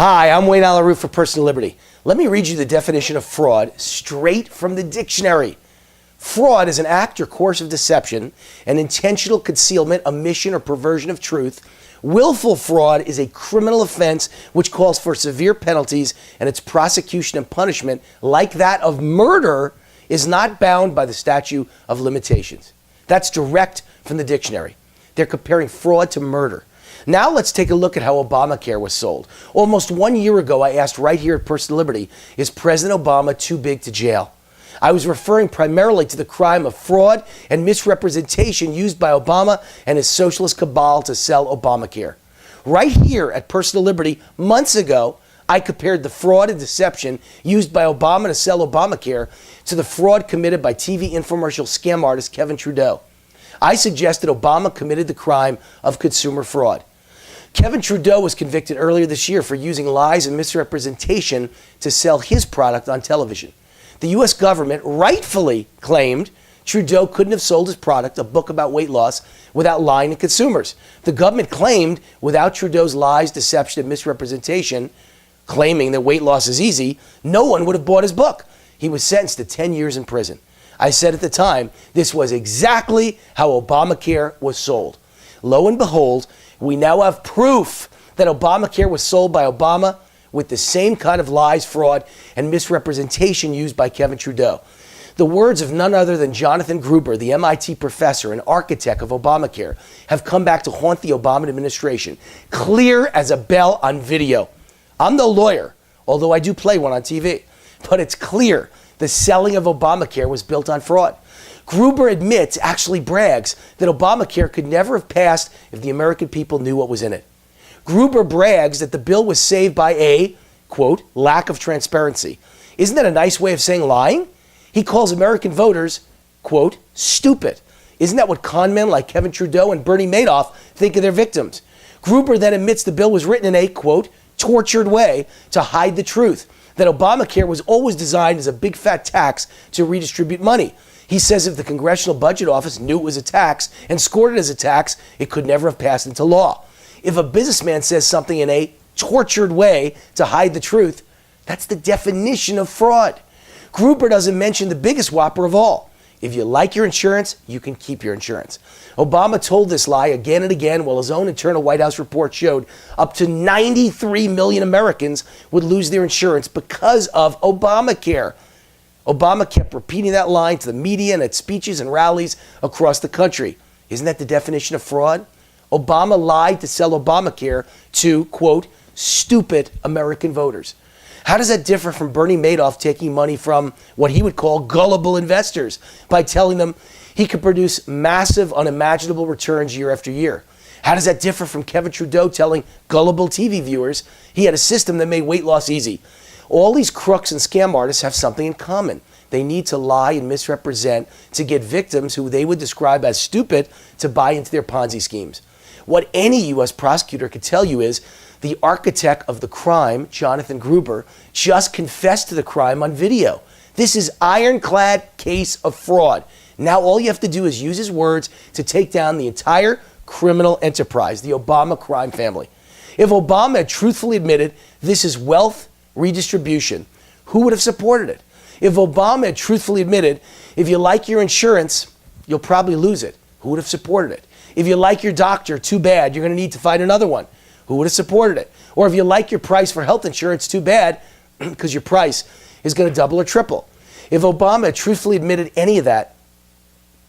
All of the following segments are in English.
Hi, I'm Wayne Alaroot for Personal Liberty. Let me read you the definition of fraud straight from the dictionary. Fraud is an act or course of deception, an intentional concealment, omission, or perversion of truth. Willful fraud is a criminal offense which calls for severe penalties, and its prosecution and punishment, like that of murder, is not bound by the statute of limitations. That's direct from the dictionary. They're comparing fraud to murder. Now let's take a look at how Obamacare was sold. Almost 1 year ago, I asked right here at Personal Liberty, is President Obama too big to jail? I was referring primarily to the crime of fraud and misrepresentation used by Obama and his socialist cabal to sell Obamacare. Right here at Personal Liberty, months ago, I compared the fraud and deception used by Obama to sell Obamacare to the fraud committed by TV infomercial scam artist Kevin Trudeau. I suggested Obama committed the crime of consumer fraud. Kevin Trudeau was convicted earlier this year for using lies and misrepresentation to sell his product on television. The U.S. government rightfully claimed Trudeau couldn't have sold his product, a book about weight loss, without lying to consumers. The government claimed without Trudeau's lies, deception, and misrepresentation, claiming that weight loss is easy, no one would have bought his book. He was sentenced to 10 years in prison. I said at the time, this was exactly how Obamacare was sold. Lo and behold, we now have proof that Obamacare was sold by Obama with the same kind of lies, fraud, and misrepresentation used by Kevin Trudeau. The words of none other than Jonathan Gruber, the MIT professor and architect of Obamacare, have come back to haunt the Obama administration, clear as a bell on video. I'm no lawyer, although I do play one on TV, but it's clear the selling of Obamacare was built on fraud. Gruber admits, actually brags, that Obamacare could never have passed if the American people knew what was in it. Gruber brags that the bill was saved by a, quote, lack of transparency. Isn't that a nice way of saying lying? He calls American voters, quote, stupid. Isn't that what con men like Kevin Trudeau and Bernie Madoff think of their victims? Gruber then admits the bill was written in a, quote, tortured way to hide the truth, that Obamacare was always designed as a big fat tax to redistribute money. He says if the Congressional Budget Office knew it was a tax and scored it as a tax, it could never have passed into law. If a businessman says something in a tortured way to hide the truth, that's the definition of fraud. Gruber doesn't mention the biggest whopper of all. If you like your insurance, you can keep your insurance. Obama told this lie again and again, while his own internal White House report showed up to 93 million Americans would lose their insurance because of Obamacare. Obama kept repeating that line to the media and at speeches and rallies across the country. Isn't that the definition of fraud? Obama lied to sell Obamacare to, quote, stupid American voters. How does that differ from Bernie Madoff taking money from what he would call gullible investors by telling them he could produce massive, unimaginable returns year after year? How does that differ from Kevin Trudeau telling gullible TV viewers he had a system that made weight loss easy? All these crooks and scam artists have something in common. They need to lie and misrepresent to get victims who they would describe as stupid to buy into their Ponzi schemes. What any U.S. prosecutor could tell you is the architect of the crime, Jonathan Gruber, just confessed to the crime on video. This is ironclad case of fraud. Now all you have to do is use his words to take down the entire criminal enterprise, the Obama crime family. If Obama had truthfully admitted this is wealth redistribution, who would have supported it? If Obama had truthfully admitted, if you like your insurance, you'll probably lose it, who would have supported it? If you like your doctor, too bad, you're going to need to find another one, who would have supported it? Or if you like your price for health insurance, too bad, because your price is going to double or triple. If Obama had truthfully admitted any of that,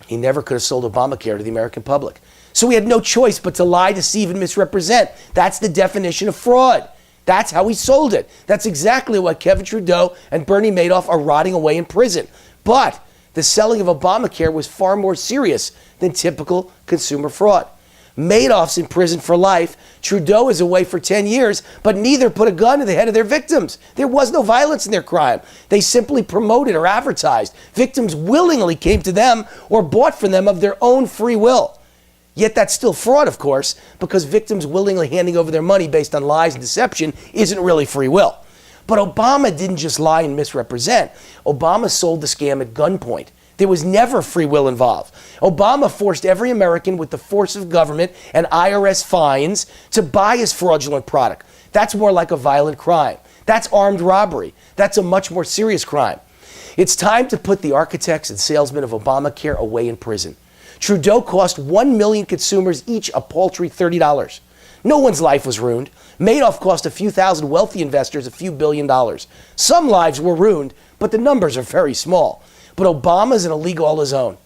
he never could have sold Obamacare to the American public. So he had no choice but to lie, deceive, and misrepresent. That's the definition of fraud. That's how he sold it. That's exactly why Kevin Trudeau and Bernie Madoff are rotting away in prison. But the selling of Obamacare was far more serious than typical consumer fraud. Madoff's in prison for life. Trudeau is away for 10 years, but neither put a gun to the head of their victims. There was no violence in their crime. They simply promoted or advertised. Victims willingly came to them or bought from them of their own free will. Yet that's still fraud, of course, because victims willingly handing over their money based on lies and deception isn't really free will. But Obama didn't just lie and misrepresent. Obama sold the scam at gunpoint. There was never free will involved. Obama forced every American with the force of government and IRS fines to buy his fraudulent product. That's more like a violent crime. That's armed robbery. That's a much more serious crime. It's time to put the architects and salesmen of Obamacare away in prison. Trudeau cost 1 million consumers each a paltry $30. No one's life was ruined. Madoff cost a few thousand wealthy investors a few $1 billion. Some lives were ruined, but the numbers are very small. But Obama's in a league all his own.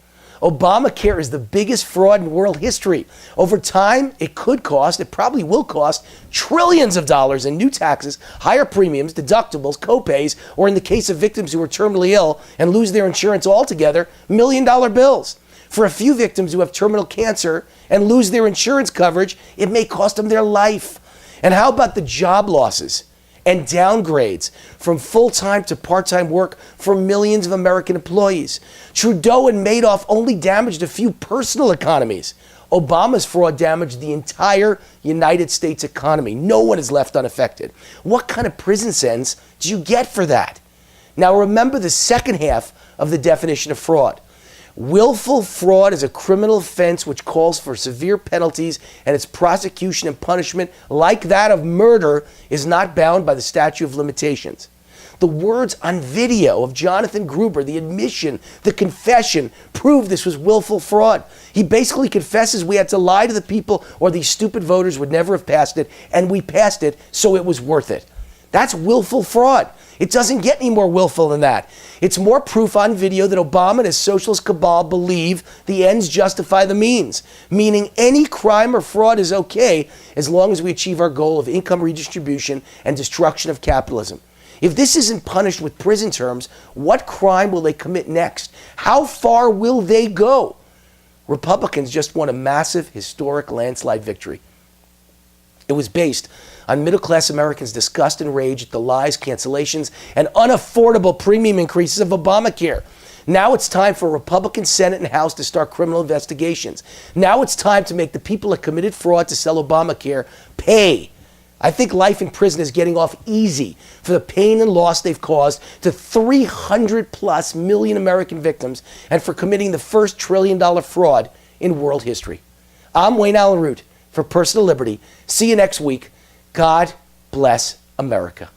Obamacare is the biggest fraud in world history. Over time, it probably will cost trillions of dollars in new taxes, higher premiums, deductibles, copays, or in the case of victims who are terminally ill and lose their insurance altogether, $1 million bills. For a few victims who have terminal cancer and lose their insurance coverage, it may cost them their life. And how about the job losses and downgrades from full-time to part-time work for millions of American employees? Trudeau and Madoff only damaged a few personal economies. Obama's fraud damaged the entire United States economy. No one is left unaffected. What kind of prison sentence do you get for that? Now remember the second half of the definition of fraud. Willful fraud is a criminal offense which calls for severe penalties, and its prosecution and punishment, like that of murder, is not bound by the statute of limitations. The words on video of Jonathan Gruber, the admission, the confession, prove this was willful fraud. He basically confesses we had to lie to the people or these stupid voters would never have passed it, and we passed it, so it was worth it. That's willful fraud. It doesn't get any more willful than that. It's more proof on video that Obama and his socialist cabal believe the ends justify the means, meaning any crime or fraud is okay as long as we achieve our goal of income redistribution and destruction of capitalism. If this isn't punished with prison terms, what crime will they commit next? How far will they go? Republicans just won a massive, historic landslide victory. It was based on middle-class Americans' disgust and rage at the lies, cancellations, and unaffordable premium increases of Obamacare. Now it's time for Republican Senate and House to start criminal investigations. Now it's time to make the people that committed fraud to sell Obamacare pay. I think life in prison is getting off easy for the pain and loss they've caused to 300+ million American victims and for committing the first $1 trillion fraud in world history. I'm Wayne Allen Root for Personal Liberty. See you next week. God bless America.